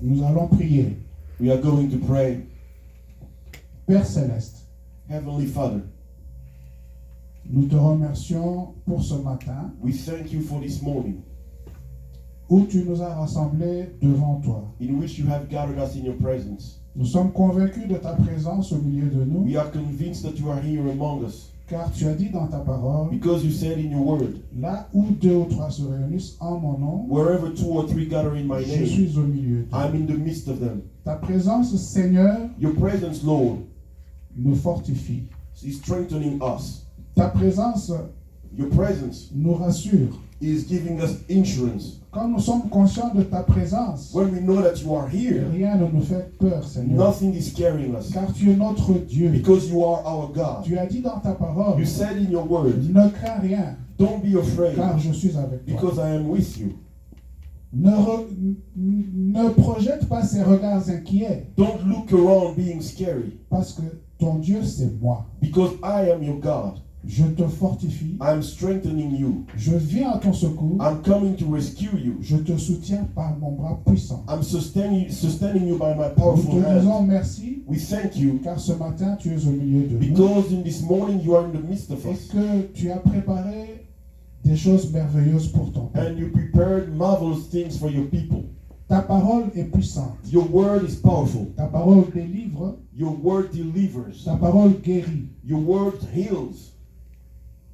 Nous allons prier. We are going to pray. Père Céleste, Heavenly Father, nous te remercions pour ce matin we thank you for this morning où tu nous as rassemblés devant toi. in which you have gathered us in your presence. Nous sommes convaincus de ta présence au milieu de nous, We are convinced that you are here among us car tu as dit dans ta parole, because you said in your word, là où 2 ou 3 se réunissent en mon nom, wherever 2 or 3 gather in my je name, suis au milieu d'eux. I'm in the midst of them. Ta présence, Seigneur, Your presence, Lord, nous fortifie. is strengthening us. Ta présence Your presence nous rassure. is giving us insurance. Quand nous sommes conscients de ta présence, When we know that you are here, rien ne nous fait peur, Seigneur. nothing is scaring us Car tu es notre Dieu. because you are our God. Tu as dit dans ta parole, You said in your word, ne crains rien, don't be afraid car je suis avec toi. because I am with you. Ne projette pas ces regards inquiets, Don't look around being scary parce que ton Dieu, c'est moi. because I am your God. Je te fortifie. I am strengthening you. Je viens à ton secours. I'm coming to rescue you. Je te soutiens par mon bras puissant. I'm sustaining you by my Nous powerful te hand. disons merci, We thank you car ce matin, tu es au milieu de nous. because in this morning you are in the midst of Et us que tu as préparé des choses merveilleuses pour ton peuple. and you prepared marvelous things for your people. Ta parole est puissante. Your word is powerful. Ta parole délivre. Your word delivers. Ta parole guérit. Your word heals.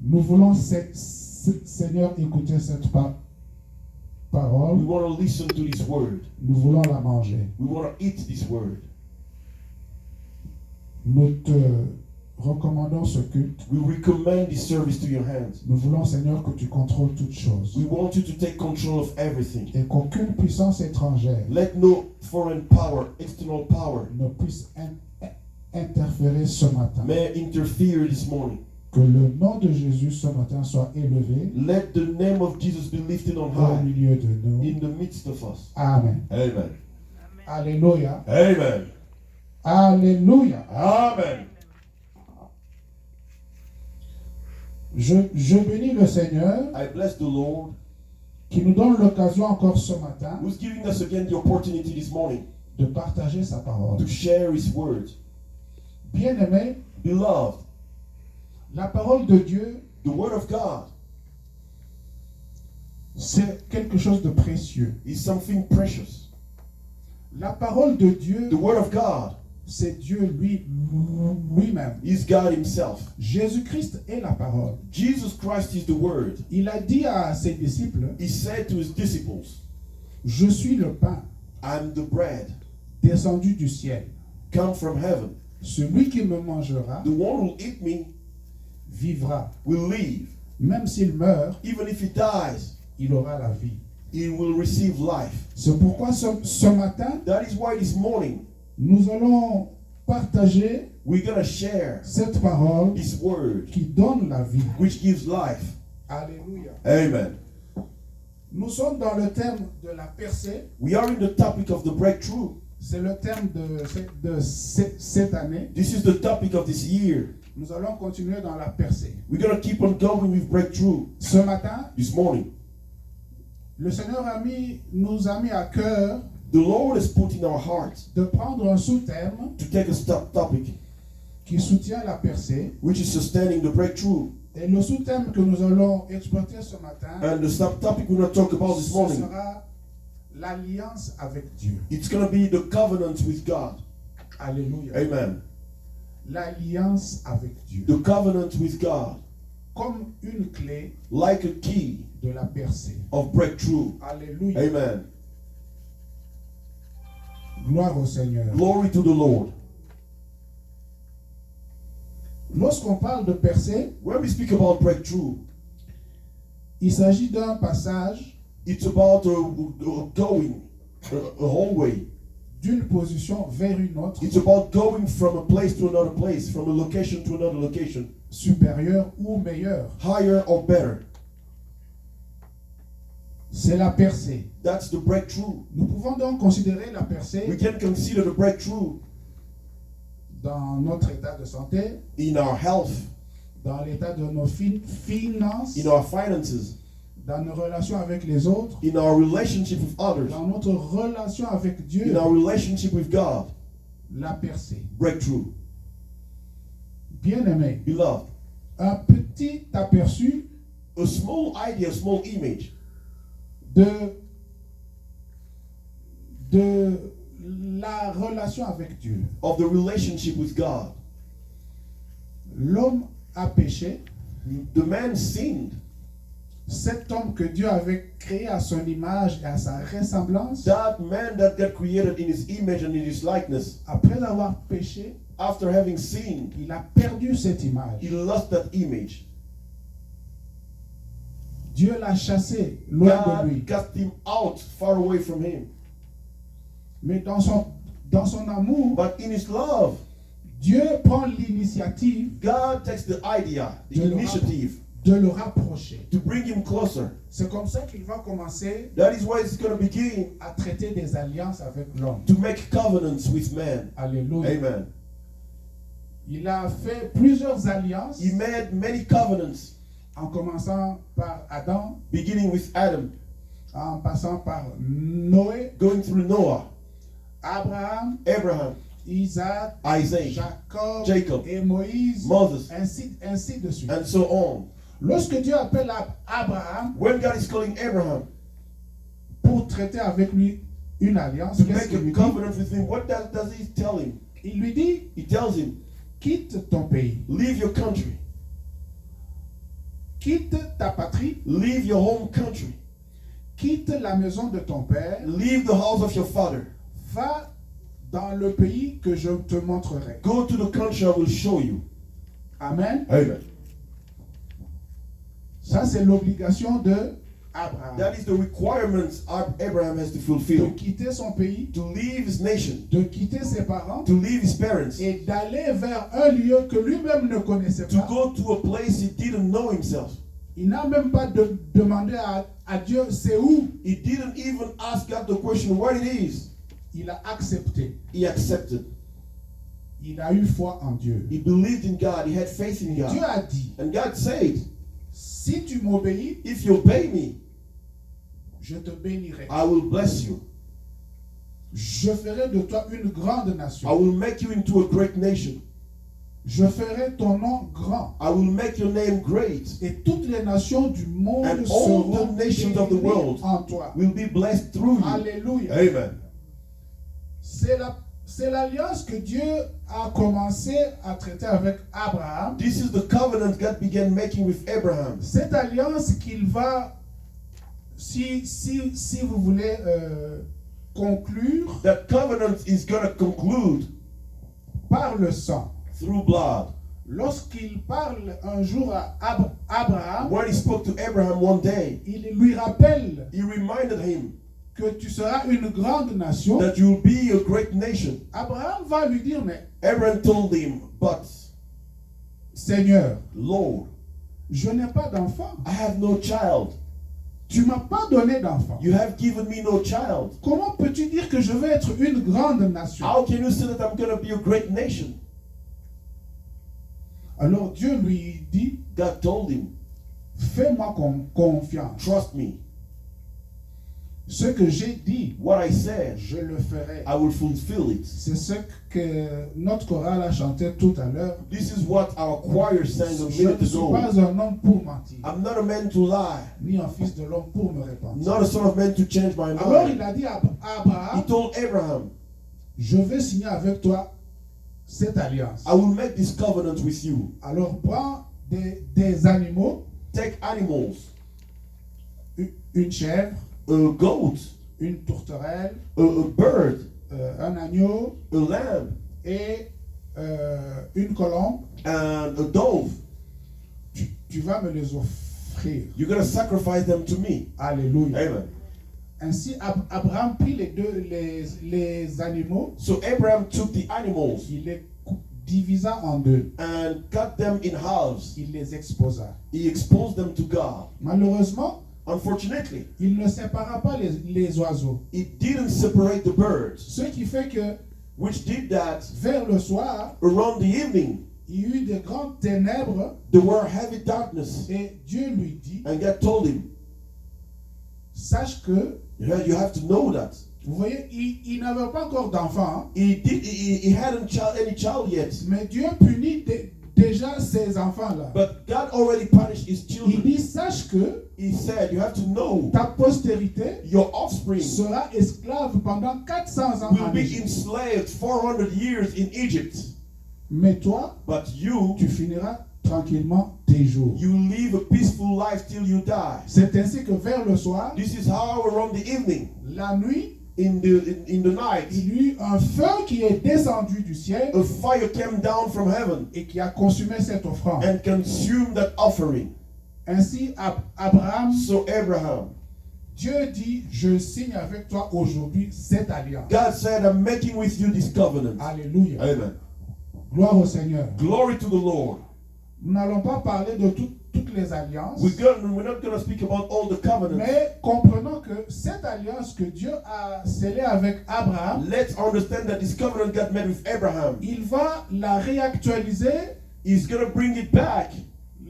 Nous voulons, Seigneur, écouter cette We parole. want to listen to this word. Nous voulons la manger. We want to eat this word. Nous te recommandons ce culte. We recommend this service to your hands. Nous voulons, Seigneur, que tu contrôles toutes choses. We want you to take control of everything. Et qu'aucune puissance étrangère Let no foreign power, external power, ne puisse interférer ce matin. may interfere this morning. Que le nom de Jésus ce matin soit élevé Let the name of Jesus be lifted on au high milieu de nous. in the midst of us. Amen. Amen. Alléluia. Amen. Alléluia. Amen. Je bénis le Seigneur I bless the Lord qui nous donne l'occasion encore ce matin who's giving us again the opportunity this morning de partager sa parole. to share His word. Bien-aimé, Beloved, la parole de Dieu, the word of God c'est quelque chose de précieux. is something precious. La parole de Dieu, The word of God c'est Dieu lui-même. is God Himself. Jésus-Christ est la parole. Jesus Christ is the word. Il a dit à ses disciples, He said to His disciples, je suis le pain I'm the bread descendu du ciel. come from heaven. Celui qui me mangera The one who will eat me vivra. will live. Même s'il meurt, Even if he dies, il aura la vie. he will receive life. C'est pourquoi ce matin, That is why this morning nous allons partager we're going to share cette parole His word, qui donne la vie. which gives life. Alléluia. Amen. Nous sommes dans le thème de la percée. We are in the topic of the breakthrough. C'est le thème de cette année. This is the topic of this year. Nous allons continuer dans la percée. We're going to keep on going with breakthrough Ce matin, this morning. le Seigneur nous a mis à cœur The Lord has put in our hearts de prendre un sous-thème to take a topic qui soutient la percée. which is sustaining the breakthrough. Et le sous-thème que nous allons exploiter ce matin, And the subtopic we're going to talk about this ce morning, sera l'alliance avec Dieu. it's going to be the covenant with God. Alléluia. Amen. L'alliance avec Dieu. The covenant with God, Comme une clé like a key de la percée. of breakthrough. Alléluia. Amen. Gloire au Seigneur. Glory to the Lord. Lorsqu'on parle de percée, When we speak about breakthrough, il s'agit d'un passage it's about going a whole way. d'une position vers une autre, It's about going from a place to another place, from a location to another location, supérieure ou meilleure. higher or better. C'est la percée. That's the breakthrough. Nous pouvons donc considérer la We percée can consider the breakthrough dans notre état de santé, in our health, dans l'état de nos finances, in our finances, dans nos relations avec les autres, in our relationship with others, dans notre relation avec Dieu, in our relationship with God. la percée. Breakthrough. Bien-aimé, Beloved, un petit aperçu a small idea, a small image de la relation avec Dieu. of the relationship with God. L'homme a péché. The man sinned. Cet homme que Dieu avait créé à son image et à sa ressemblance, That man that got created in his image and in his likeness, après avoir péché, after having sinned, il a perdu cette image. he lost that image. Dieu l'a chassé loin de lui. God got him out, far away from him. Mais dans son amour, But in his love, Dieu prend l'initiative God takes the idea, the de initiative de le rapprocher. to bring him closer. C'est comme ça qu'il va commencer That is why it's going to begin à traiter des alliances avec l'homme. to make covenants with man. Alléluia. Amen. Il a fait plusieurs alliances, He made many covenants, en commençant par Adam, beginning with Adam, en passant par Noé, going through Noah, Abraham, Abraham, Isaac, Isaac, Jacob et Moïse, Moses, ainsi de suite. and so on. Lorsque Dieu appelle Abraham When God is calling Abraham pour traiter avec lui une alliance, to qu'est-ce make qu'il a lui dit? covenant with him, what does he tell him? Il lui dit, He tells him, quitte ton pays, leave your country, quitte ta patrie, leave your home country, quitte la maison de ton père, leave the house of your father, va dans le pays que je te montrerai. go to the country I will show you. Amen. Amen. Ça, c'est l'obligation de Abraham. That is the requirements Abraham has to De fulfill. quitter son pays, To leave his nation, de quitter ses parents to leave his parents, et d'aller vers un lieu que lui-même ne connaissait to pas. go to a place he didn't know himself. Il n'a même pas demandé à Dieu c'est où. He didn't even ask God the question what it is. Il a accepté. He accepted. Il a eu foi en Dieu. He believed in God. He had faith in Dieu God. a dit, And God said, si tu m'obéis, if you obey me, je te bénirai. I will bless you. Je ferai de toi une grande I nation. will make you into a great nation. Je ferai ton nom grand. I will make your name great. Et toutes les nations du monde And all seront the nations of the bénies world en toi. will be blessed through you. Alléluia. Amen. C'est l'alliance que Dieu a commencé à traiter avec Abraham. This is the covenant God began making with Abraham. Cette alliance qu'il va, si vous voulez conclure, That covenant is going to conclude par le sang. through blood. Lorsqu'il parle un jour à Abraham, When he spoke to Abraham one day, il lui rappelle he reminded him que tu seras une grande nation. that you will be a great nation. Abraham va lui dire, mais Abraham told him, but Seigneur, Lord, je n'ai pas d'enfant. I have no child. Tu m'as pas donné d'enfant. You have given me no child. Comment peux-tu dire que je vais être une grande nation? How can you say that I'm going to be a great nation? Alors Dieu lui dit, God told him, fais-moi confiance. trust me. Ce que j'ai dit, What I said, je le ferai. I will fulfill it. C'est ce que notre chorale a chanté tout à l'heure. This is what our choir sang a Je minute ne suis ago. pas un homme pour mentir, I'm not a man to lie, ni un fils de l'homme pour me répandre. not a son of man to change my Alors mind. il a dit à He Abraham, told Abraham, je vais signer avec toi cette alliance. I will make this covenant with you. Alors prends des animaux, Take animals, une chèvre, a goat, une tourterelle, a bird, un agneau a lamb, et une colombe. and a dove. Tu vas me les offrir. You're going to sacrifice them to me. Alléluia. Amen. Ainsi, Abraham prit les animaux, So Abraham took the animals il les divisa en deux, and cut them in halves. il les exposa. He exposed them to God. Malheureusement, Unfortunately, il ne sépara pas les oiseaux. he didn't separate the birds, Ce qui fait que which did that vers le soir, around the evening. il y eut de grandes ténèbres There were heavy darkness, et Dieu lui dit, and God told him, sache que, You have to know that. vous voyez, il n'avait pas encore d'enfant, hein, He hadn't any child yet. mais Dieu punit déjà ses enfants-là. But God already punished his Il children. dit, sache que He said, you have to know ta postérité your offspring sera esclave pendant 400 ans will en be Égypte. enslaved 400 years in Egypt. Mais toi, But you tu finiras tranquillement tes jours. you live a peaceful life till you die. C'est ainsi que vers le soir, This is how around the evening, la nuit, in the night, il y eut un feu qui est descendu du ciel a fire came down from heaven et qui a consumé cette offrande. and consumed that offering. Ainsi, Abraham, So Abraham, Dieu dit, je signe avec toi aujourd'hui cette alliance. God said, I'm making with you this covenant. Alléluia. Amen. Gloire au Seigneur. Glory to the Lord. Nous n'allons pas parler de toutes les alliances, We're not going to speak about all the covenants. mais comprenons que cette alliance que Dieu a scellée avec Abraham, Let's understand that this covenant God made with Abraham, il va la réactualiser He's going to bring it back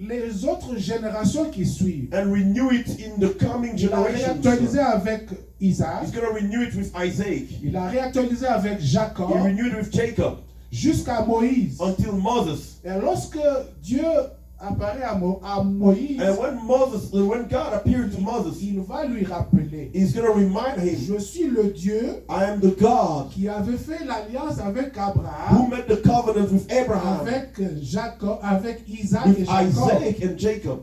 les autres générations qui suivent. and renew it in the coming Il l'a réactualisé generations. avec Isaac, He's going to renew it with Isaac. il l'a réactualisé avec Jacob, He renewed it with Jacob jusqu'à Moïse. until Moses. Et lorsque Dieu apparaît à Moïse, And when God appeared to Moses, il va lui rappeler, He's going to remind him, je suis le Dieu I am the God qui avait fait l'alliance avec who Abraham, made the covenant with Abraham, avec Jacob, avec Isaac et with Jacob. Isaac and Jacob.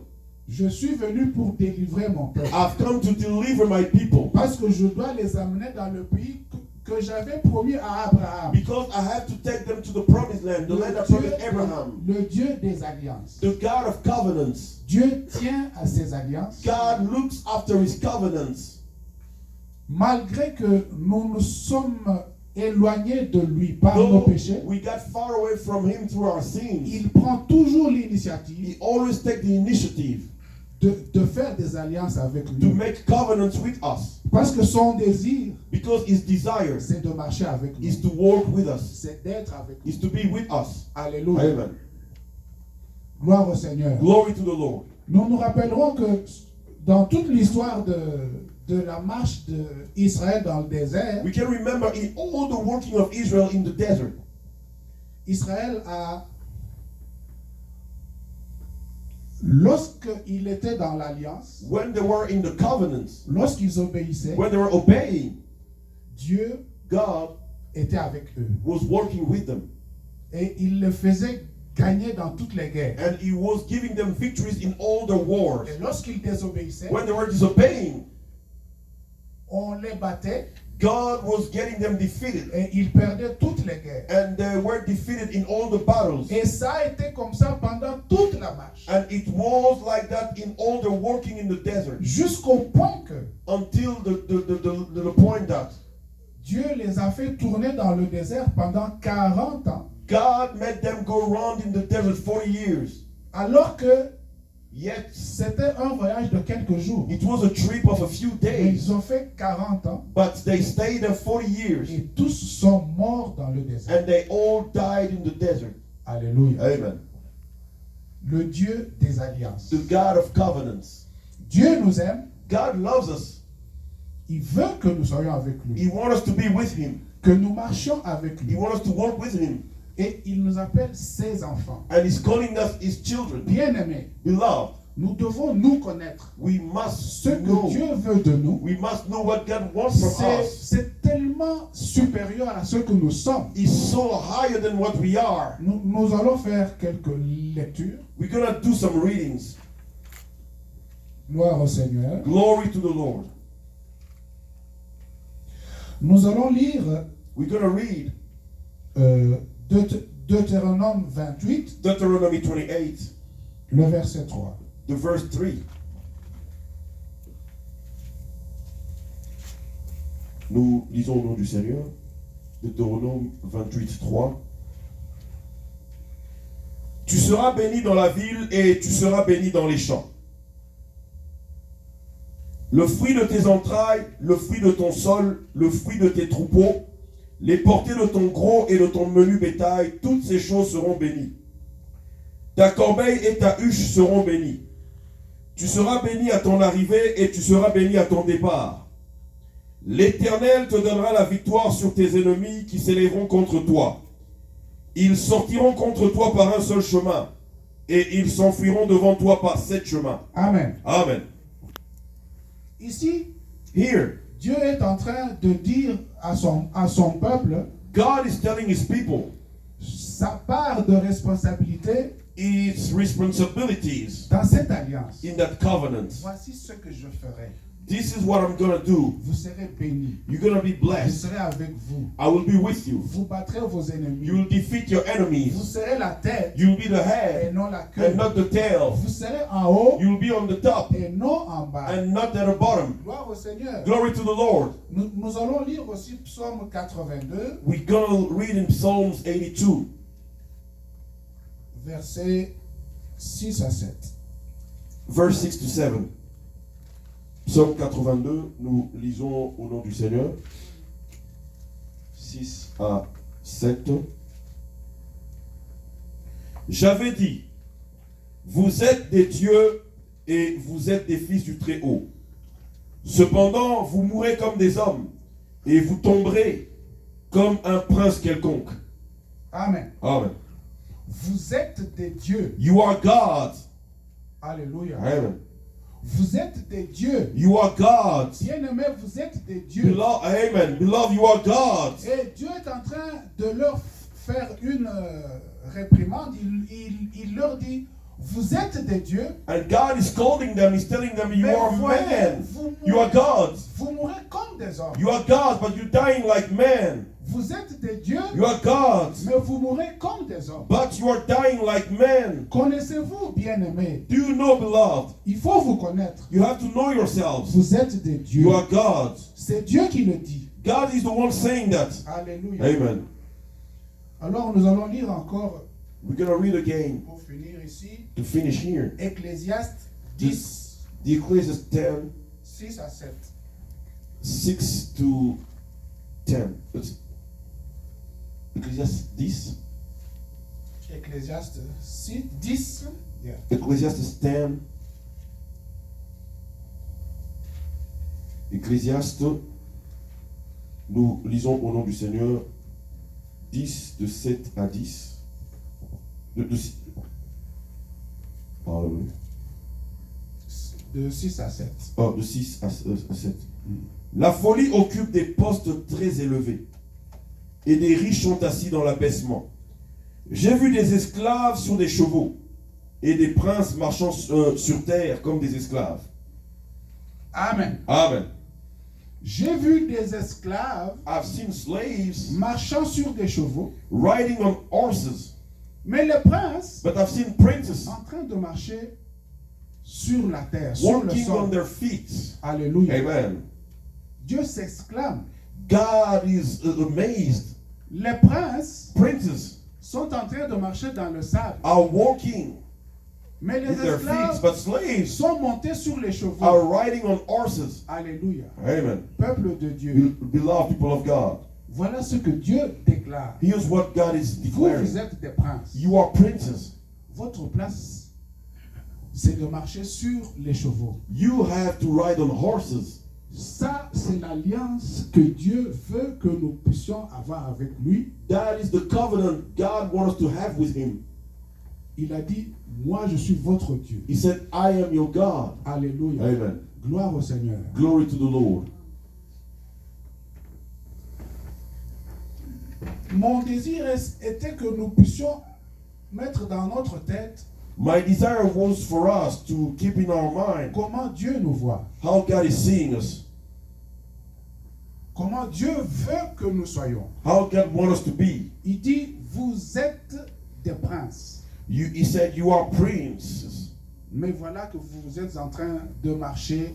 Je suis venu pour délivrer mon peuple. I've come to deliver my people Parce que je dois les amener dans le pays que j'avais promis à Abraham. because I have to take them to the promised land, the land I promised Abraham. Le Dieu des alliances. The God of covenants. Dieu tient à ses alliances. God looks after his covenants. Malgré que nous nous sommes éloignés de lui par nos Though péchés, we got far away from him through our sins, il prend toujours l'initiative he always takes the initiative de faire des alliances avec to nous. make covenants with us Parce que son désir, because his desire c'est de marcher avec is nous. to walk with us, C'est d'être avec nous. is to be with us. Alléluia. Amen. Gloire au Seigneur. Glory to the Lord. Nous nous rappellerons que dans toute l'histoire de la marche d'Israël dans le désert, We can remember in all the working of Israel in the desert, Israël a, lorsqu'il était dans l'alliance, when they were in the covenants, lorsqu'ils obéissaient, when they were obeying, Dieu God était avec eux. was working with them. Et il les faisait gagner dans toutes les guerres. And he was giving them victories in all their wars. Et lorsqu'ils désobéissaient, When they were disobeying, on les battait God was getting them defeated. et ils perdaient toutes les guerres. And they were defeated in all the battles. Et ça a été comme ça pendant toute la marche. And it was like that in all the working in the desert. Jusqu'au point que Until the point that Dieu les a fait tourner dans le désert pendant 40 ans. God made them go around in the desert 40 years. Alors que Yet c'était un voyage de quelques jours. it was a trip of a few Mais days. ils ont fait 40 ans But they stayed there 40 years. et tous sont morts dans le désert. And they all died in the desert. Alléluia. Amen. Le Dieu des alliances. The God of covenants. Dieu nous aime. God loves us. Il veut que nous soyons avec He lui. wants us to be with him. Que nous marchions avec He lui. wants us to walk with him. Et il nous appelle ses enfants. And he's calling us his children. Bien-aimés, Beloved, nous devons nous connaître. we must Ce que know. Dieu veut de nous, We must know what God wants from us. c'est tellement supérieur à ce que nous sommes. Is so higher than what we are. Nous allons faire quelques lectures. We're going to do some readings. Gloire au Seigneur. Glory to the Lord. Nous allons lire We're going to read Deutéronome 28, Deuteronomy 28, le verset 3. the verse 3. Nous lisons au nom du Seigneur. Deutéronome 28, 3. Tu seras béni dans la ville et tu seras béni dans les champs. Le fruit de tes entrailles, le fruit de ton sol, le fruit de tes troupeaux, les portées de ton gros et de ton menu bétail, toutes ces choses seront bénies. Ta corbeille et ta huche seront bénies. Tu seras béni à ton arrivée et tu seras béni à ton départ. L'Éternel te donnera la victoire sur tes ennemis qui s'élèveront contre toi. Ils sortiront contre toi par un seul chemin et ils s'enfuiront devant toi par 7 chemins. Amen. Amen. Ici, Here, Dieu est en train de dire à son peuple God is telling his people sa part de responsabilité his responsibilities dans cette alliance. in that covenant. Voici ce que je ferai. This is what I'm going to do. Vous serez bénis. You're going to be Je blessed. serai avec vous. I will be with you. Vous battrez vos ennemis. You will defeat your Vous enemies. serez la tête You will be the et head non la queue. and not the tail. Vous serez en haut You will be on the top et non en bas. and not at the bottom. Gloire au Seigneur. Glory to the Lord. Nous allons lire aussi Psaume 82, We're going to read in Psalms 82, versets 6 à 7. verse 6 to 7. Psaume 82, nous lisons au nom du Seigneur. 6 à 7. J'avais dit, vous êtes des dieux et vous êtes des fils du Très-Haut. Cependant, vous mourrez comme des hommes et vous tomberez comme un prince quelconque. Amen. Amen. Vous êtes des dieux. You are God. Alléluia. Amen. Vous êtes des dieux. You are God. Bien-aimés, vous êtes des dieux. Beloved, amen. Beloved, you are God. Et Dieu est en train de leur faire une réprimande. Il leur dit, vous êtes des dieux. And God is calling them. He's telling them, you mais are voyez, man. vous You are God. Vous mourrez comme des hommes. You are God, but you're dying like man. Vous êtes des dieux, You are God, mais vous mourrez comme des hommes. but you are dying like men. Connaissez-vous, bien-aimés? Do you know, beloved? Il faut vous connaître. You have to know yourselves. Vous êtes des dieux. You are God. C'est Dieu qui le dit. God is the one saying that. Alléluia. Amen. Alors nous allons lire encore, We're going to read again pour finir ici, to finish here. Ecclésiaste 10, The Ecclesiastes 10, 6 à 7. 6 to 10. Ecclesiastes 10. Ecclésiaste 6, 10. Yeah. Ecclesiastes 10. Ecclésiaste, nous lisons au nom du Seigneur 10 de 7 à 10. Hallelujah. De 6 à 7. Oh, de 6 à 7. La folie occupe des postes très élevés et des riches sont assis dans l'abaissement. J'ai vu des esclaves sur des chevaux et des princes marchant sur terre comme des esclaves. Amen. Amen. J'ai vu des esclaves I've seen slaves marchant sur des chevaux, riding on horses, mais les princes but I've seen princes en train de marcher sur la terre, sur le walking on sol. their feet. Alléluia. Amen. Dieu s'exclame. God is amazed. Les princes Princes sont en train de marcher dans le sable, are walking mais les with their feet, esclaves but slaves sont montés sur les chevaux. are riding on horses. Alléluia. Amen. Peuple de Dieu, Beloved people of God, voilà ce que Dieu déclare. here's what God is Vous, vous declaring. êtes des princes. You are princes. Votre place, c'est de marcher sur les chevaux. You have to ride on horses. Ça, c'est l'alliance que Dieu veut que nous puissions avoir avec lui. That is the covenant God wants us to have with Him. Il a dit, moi je suis votre Dieu. He said, I am your God. Alléluia. Amen. Gloire au Seigneur. Glory to the Lord. Mon désir était que nous puissions mettre dans notre tête My desire was for us to keep in our mind comment Dieu nous voit. how God is seeing us, Comment Dieu veut que nous soyons. how God wants us to be. Il dit, vous êtes des princes. He said, you are princes, Mais voilà que vous êtes en train de marcher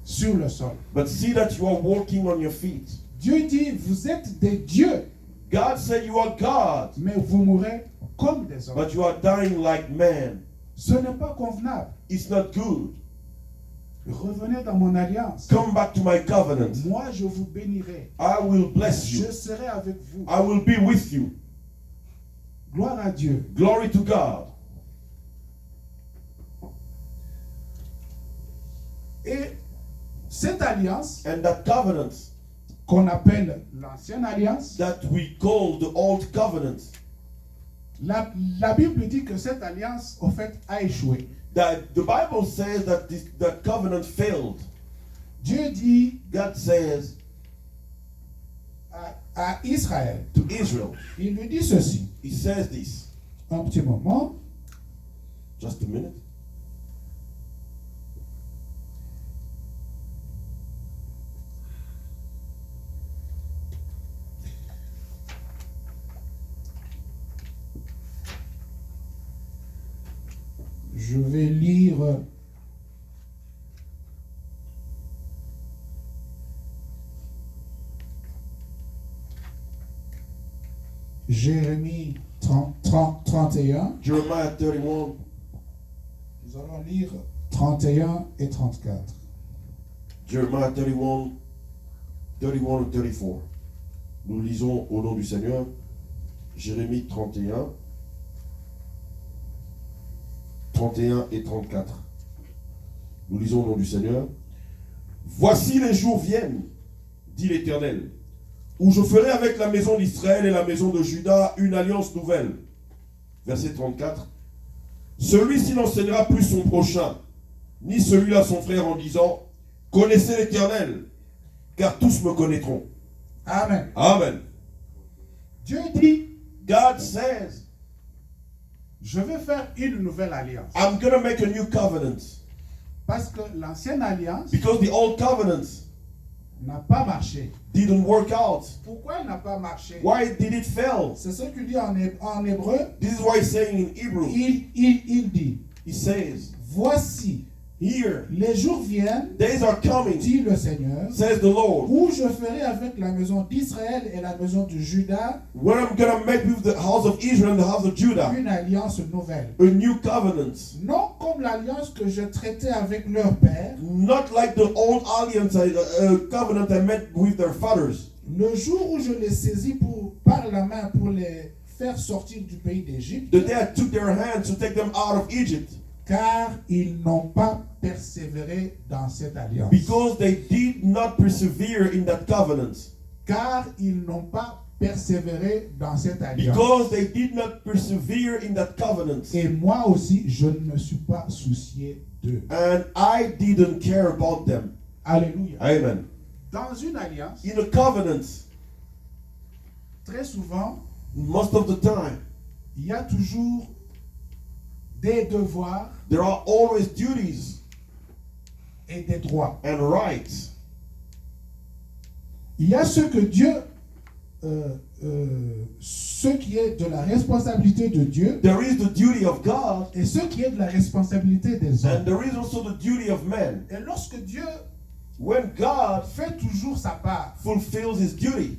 sur le sol. but see that you are walking on your feet. Dieu dit, vous êtes des dieux, God said you are God, mais vous mourrez comme des hommes. but you are dying like man. Ce n'est pas convenable. It's not good. Revenez dans mon alliance. Come back to my covenant. Moi, je vous bénirai. I will bless you. Je serai avec vous. I will be with you. Gloire à Dieu. Glory to God. Et cette alliance, And that covenant qu'on appelle l'ancienne alliance, that we call the old covenant, la Bible dit que cette alliance, au fait, a échoué. that the Bible says that that covenant failed. Dieu dit God says à Israël, to Israel, il lui dit ceci. he says this. Un petit moment. Just a minute. Je vais lire Jérémie 31. Jeremiah 31. Nous allons lire 31 et 34. Jeremiah 31, 31 et 34. Nous lisons au nom du Seigneur. Jérémie 31, 31 et 34. Nous lisons au nom du Seigneur. Voici les jours viennent, dit l'Éternel, où je ferai avec la maison d'Israël et la maison de Juda une alliance nouvelle. Verset 34. Celui-ci n'enseignera plus son prochain, ni celui-là son frère en disant, connaissez l'Éternel, car tous me connaîtront. Amen. Amen. Dieu dit, God says, je vais faire une nouvelle alliance. I'm going to make a new covenant. Parce que l'ancienne alliance Because the old covenant n'a pas marché. didn't work out. Pourquoi elle n'a pas marché? Why did it fail? C'est ce qu'il dit en hébreu. This is why he's saying in Hebrew. Il dit, He says, voici, here, les jours viennent, days are coming, dit le Seigneur, says the Lord, où je ferai avec la maison d'Israël et la maison de Juda when I'm going to make with the house of Israel and the house of Judah une alliance nouvelle. a new covenant. Non comme l'alliance que je traitais avec leur père, Not like the old alliance, covenant I made with their fathers. le jour où je les saisis par la main pour les faire sortir du pays d'Égypte, The day I took their hands to take them out of Egypt. car ils n'ont pas persévéré dans cette alliance. Because they did not persevere in that covenant. Car ils n'ont pas persévéré dans cette alliance. Because they did not persevere in that covenant. Et moi aussi, je ne me suis pas soucié d'eux. And I didn't care about them. Alléluia. Amen. Dans une alliance, In a covenant, très souvent, most of the time, il y a toujours des devoirs there are always duties et des droits. and rights. Il y a ce que Dieu, ce qui est de la responsabilité de Dieu There is the duty of God, et ce qui est de la responsabilité des and hommes. there is also the duty of man. Et lorsque Dieu When God fait toujours sa part, fulfills his duty,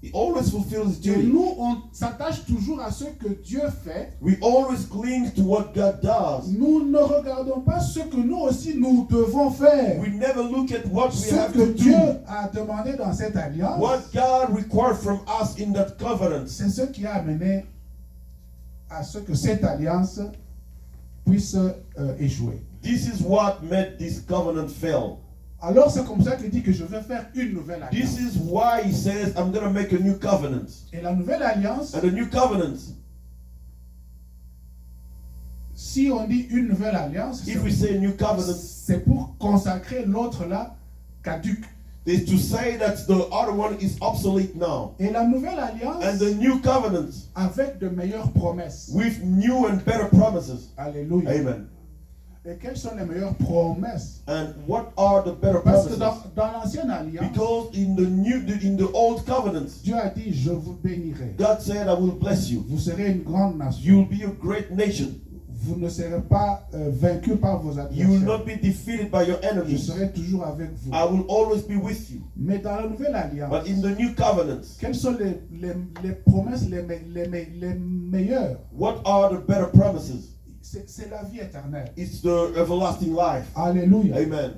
he always fulfills his et duty. nous, on s'attache toujours à ce que Dieu fait, We always cling to what God does. nous ne regardons pas ce que nous aussi nous devons faire. We never look at what we Ce have que to Dieu do. a demandé dans cette alliance, What God required from us in that covenant. c'est ce qui a amené à ce que cette alliance puisse échouer. This is what made this covenant fail. Alors c'est comme ça qu'il dit que je vais faire une nouvelle alliance. This is why he says, I'm going to make a new covenant. Et la nouvelle alliance, And the new covenant, si on dit une nouvelle alliance, if we say new covenant, c'est pour consacrer l'autre là caduque. is to say that the other one is obsolete now. Et la nouvelle alliance And the new covenant avec de meilleures promesses. with new and better promises. Alléluia. Amen. Et quelles sont les meilleures promesses? And what are the better Parce que promises? dans l'ancienne alliance, Because in the old covenant, Dieu a dit, je vous bénirai. God said, I will bless you. Vous serez une grande nation. You will be a great nation. Vous ne serez pas vaincu par vos You will adversaires. not be defeated by your Je enemies. serai toujours avec vous. I will always be with you. Mais dans la nouvelle alliance, But in the new covenant, quelles sont les promesses les meilleures? what are the better promises? C'est la vie éternelle. It's the everlasting life. Alléluia. Amen.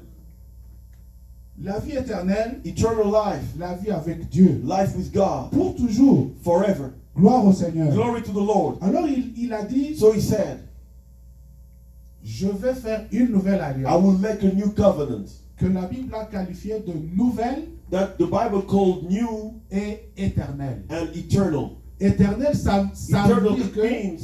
La vie éternelle, Eternal life. la vie avec Dieu. Life with God. Pour toujours. Forever. Gloire au Seigneur. Glory to the Lord. Alors il a dit, So he said, Je vais faire une nouvelle I alliance will make a new covenant que la Bible a qualifiée de nouvelle that the Bible called new et éternelle. and eternal. Éternelle, ça veut Eternal dire means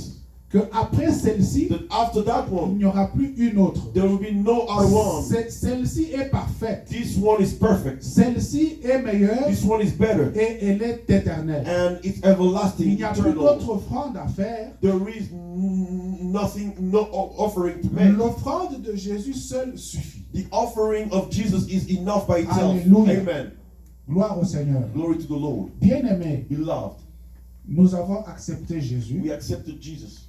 que après celle-ci, that after that il one, n'y aura plus une autre. there will be no other one. Celle-ci est parfaite. This one is perfect. Celle-ci est meilleure This one is better. et elle est éternelle. And it's Il everlasting, n'y a plus eternal. d'autre offrande à faire. There is nothing, no offering to make. L'offrande de Jésus seul suffit. The offering of Jesus is enough by itself. Alléluia. Amen. Gloire au Seigneur. Glory to the Lord. Bien-aimés, Beloved, nous avons accepté Jésus we accepted Jesus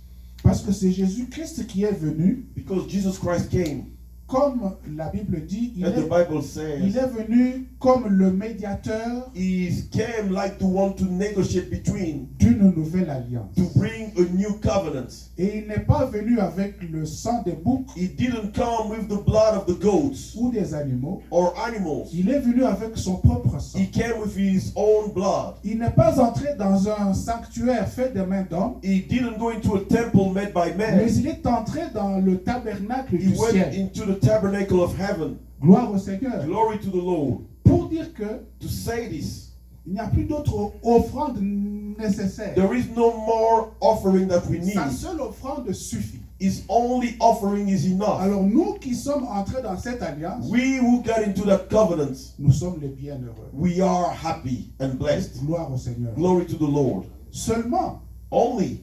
parce que c'est Jésus-Christ qui est venu, because Jesus Christ came. comme la Bible dit, And the Bible says il est venu comme le médiateur he came like the one to negotiate between, d'une nouvelle alliance. to bring a new covenant. Et il n'est pas venu avec le sang des boucs He didn't come with the blood of the goats ou des animaux. or animals. Il est venu avec son propre sang. He came with his own blood. Il n'est pas entré dans un sanctuaire fait de mains d'hommes, He didn't go into a temple made by mais man. il est entré dans le tabernacle He du went ciel. into the tabernacle of heaven. Gloire au Seigneur. Glory to the Lord. Pour dire que To say this, il n'y a plus d'autre offrande nécessaire. there is no more offering that we need. Sa seule offrande suffit. His only offering is enough. Alors nous qui sommes entrés dans cette alliance, We who got into that covenant, nous sommes les bienheureux. we are happy and blessed. Gloire au Seigneur. Glory to the Lord. Seulement, Only,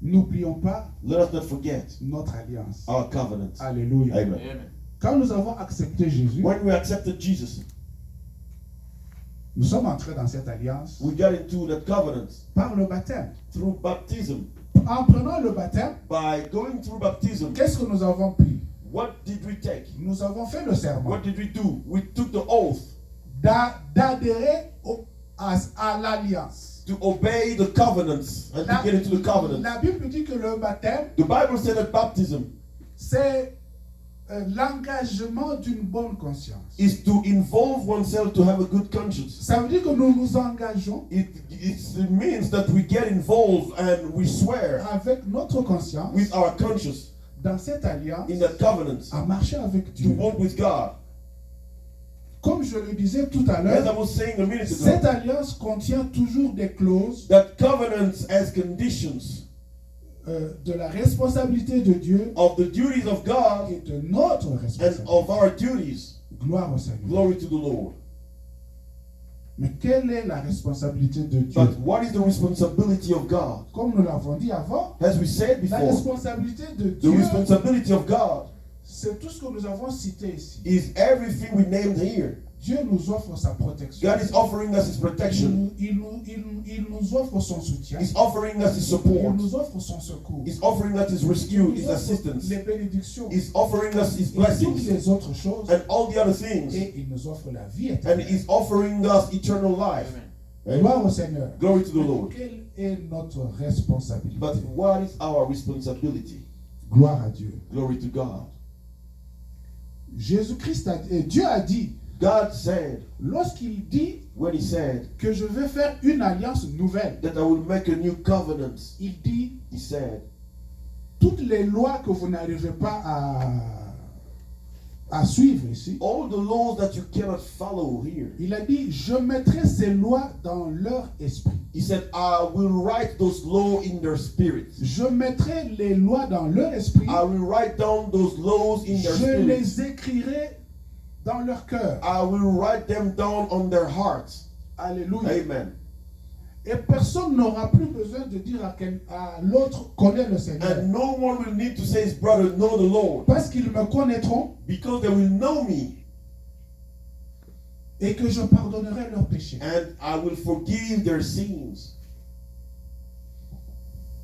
n'oublions pas let us not forget notre alliance. our covenant. Alléluia. Amen. Quand nous avons accepté Jésus, When we accepted Jesus, nous sommes entrés dans cette alliance we got into that covenant par le baptême. through baptism. En prenant le baptême, By going through baptism, qu'est-ce que nous avons pris? what did we take? Nous avons fait le serment What did we do? We took the oath d'adhérer à l'alliance. to obey the covenants and to get into the covenant. La Bible dit que le baptême, The Bible said that baptism c'est l'engagement d'une bonne conscience. is to involve oneself to have a good conscience. Ça veut dire que nous nous engageons It means that we get involved and we swear avec notre conscience with our conscience dans cette alliance in that covenant à marcher avec to Dieu. walk with God. Comme je le disais tout à As I l'heure, was saying a minute cette ago, alliance contient toujours des clauses that covenant has conditions de la responsabilité de Dieu of the duties of God et de notre and responsabilité. of our duties. Gloire au Seigneur. Glory to the Lord. Mais quelle est la responsabilité de Dieu? But what is the responsibility of God? Comme nous l'avons dit avant, As we said la before, responsabilité de the Dieu, responsibility of God c'est tout ce que nous avons cité ici. is everything we named here. Dieu nous offre sa protection. God is offering us His protection. Il nous offre son soutien. He's offering us His Il support. nous offre son secours. He's offering us His Il rescue, nous His offre assistance. les bénédictions He's offering us His et toutes blessings les autres choses. and all the other things. Et il nous offre la vie And éternelle. He's offering us eternal life. Amen. Gloire au Seigneur. Glory to the Lord. Quelle est notre responsabilité? But what is our responsibility? Gloire à Dieu. Glory to God. Jésus-Christ Dieu a dit, God said, lorsqu'il dit when He said que je vais faire une alliance nouvelle, that I will make a new covenant, il dit, He said, toutes les lois que vous n'arrivez pas à suivre ici, all the laws that you cannot follow here. il a dit, je mettrai ces lois dans leur esprit. He said, I will write those laws in their spirits. Je mettrai les lois dans leur esprit. I will write down those laws in their Je spirits. les écrirai dans leur cœur. I will write them down on their hearts. Alléluia. Amen. Et personne n'aura plus besoin de dire à l'autre, connais le Seigneur. And no one will need to say his brother, know the Lord. Parce qu'ils me connaîtront Because they will know me. et que je pardonnerai leurs péchés. And I will forgive their sins.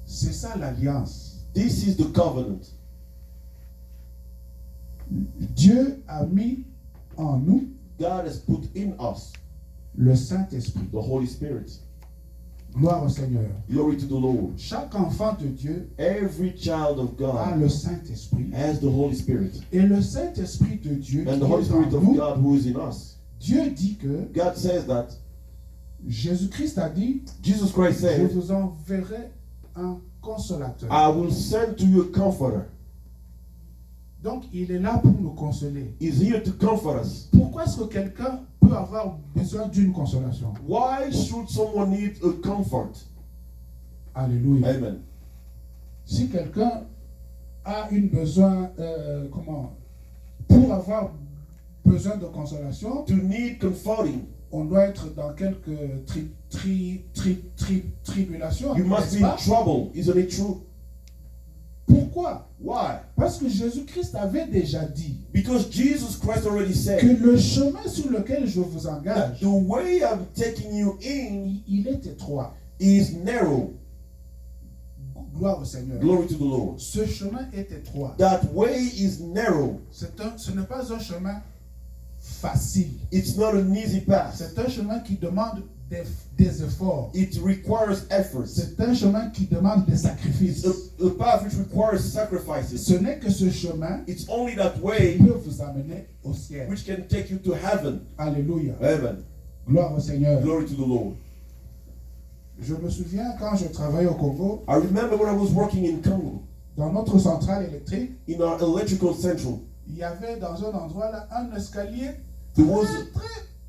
C'est ça l'alliance. This is the covenant. Dieu a mis en nous God has put in us le Saint-Esprit. the Holy Spirit. Gloire au Seigneur. Glory to the Lord. Chaque enfant de Dieu Every child of a God le Saint-Esprit. has the Holy Spirit. Et le Saint-Esprit de Dieu qui And the Holy est Spirit en of nous, God who is in us. Dieu dit que God says that. Jésus-Christ a dit, Jesus Christ je said, vous enverrai un consolateur. I will send to you a comforter. Donc, il est là pour nous consoler. He's here to comfort us. Pourquoi est-ce que quelqu'un peut avoir besoin d'une consolation? Why should someone need a comfort? Alléluia. Amen. Si quelqu'un a une besoin, pour avoir besoin de consolation, To need comforting, on doit être dans quelques tribulations. you must n'est-ce be in pas? trouble. Isn't it true? Pourquoi? Why? Parce que Jésus-Christ avait déjà dit Because Jesus Christ already que said le chemin sur lequel je vous that engage, the way I'm taking you in il est étroit. is narrow. Gloire au Seigneur. Glory to the Lord. Ce chemin est étroit. That way is narrow. Ce n'est pas un chemin facile. It's not an easy path. C'est un chemin qui demande des efforts. It requires efforts. C'est un chemin qui demande des It's sacrifices. a path which requires sacrifices. Ce n'est que ce chemin It's only that qui way peut vous amener au ciel. which can take you to heaven. Alléluia. Amen. Gloire au Seigneur. Glory to the Lord. Je me souviens quand je travaillais au Congo, I remember when I was working in Congo, dans notre centrale électrique, in our electrical central, il y avait dans un endroit là un escalier there was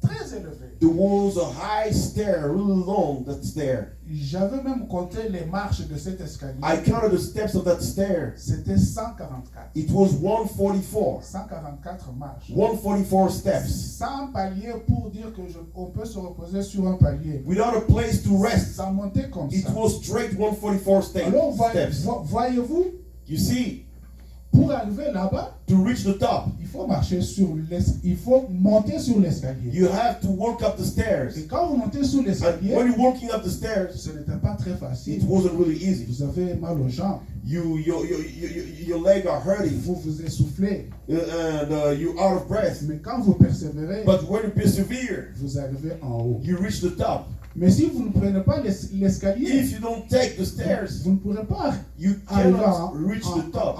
très élevé. a high stair, really long, that stair. J'avais même compté les marches de cet escalier. I counted the steps of that stair. C'était 144. It was 144. 144 marches. 144 steps. Sans palier pour dire que on peut se reposer sur un palier. Without a place to rest. Ça montait comme It ça. was straight 144 Alors steps. voyez-vous, You see, pour arriver là-bas, to reach the top, il faut marcher il faut monter sur l'escalier. you have to walk up the stairs. Et quand vous montez sur And l'escalier, when you're walking up the stairs, ce n'était pas très it facile. wasn't really easy. Vous avez mal aux jambes, Your leg are hurting, vous vous essoufflez. and you're out of breath. Mais quand vous persévérez, But when you persevere, vous arrivez en haut. you reach the top. Mais si vous ne prenez pas l'escalier, If you don't take the stairs, vous ne pourrez pas you arriver cannot reach the top.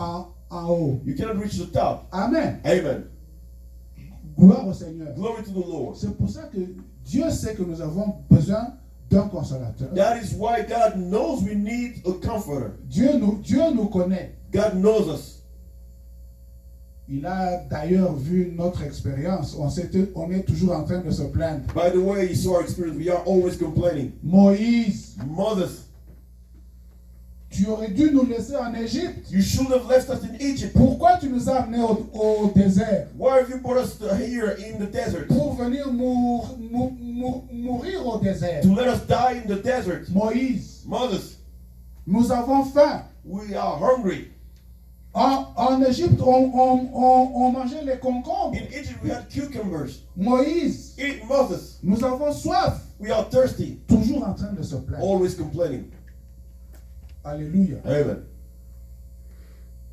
en haut. You cannot reach the top. Amen. Amen. Gloire au Seigneur. Glory to the Lord. C'est pour ça que Dieu sait que nous avons besoin d'un consolateur. That is why God knows we need a comforter. Dieu nous connaît. God knows us. Il a d'ailleurs vu notre expérience. On est toujours en train de se plaindre. By the way, you saw our experience. We are always complaining. Moïse, Moses, tu aurais dû nous laisser en Égypte. you should have left us in Egypt. Pourquoi tu nous as amenés au désert? Why have you brought us here in the desert? Pour venir mourir au désert. To let us die in the desert. Moïse, Moses, nous avons faim. we are hungry. En Égypte, on mangeait les concombres. In Egypt, we had cucumbers. Moïse, Moses, nous avons soif. we are thirsty. Toujours en train de se plaindre. Always complaining. Alléluia. Amen.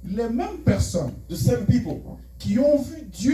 Les mêmes personnes The same people qui ont vu Dieu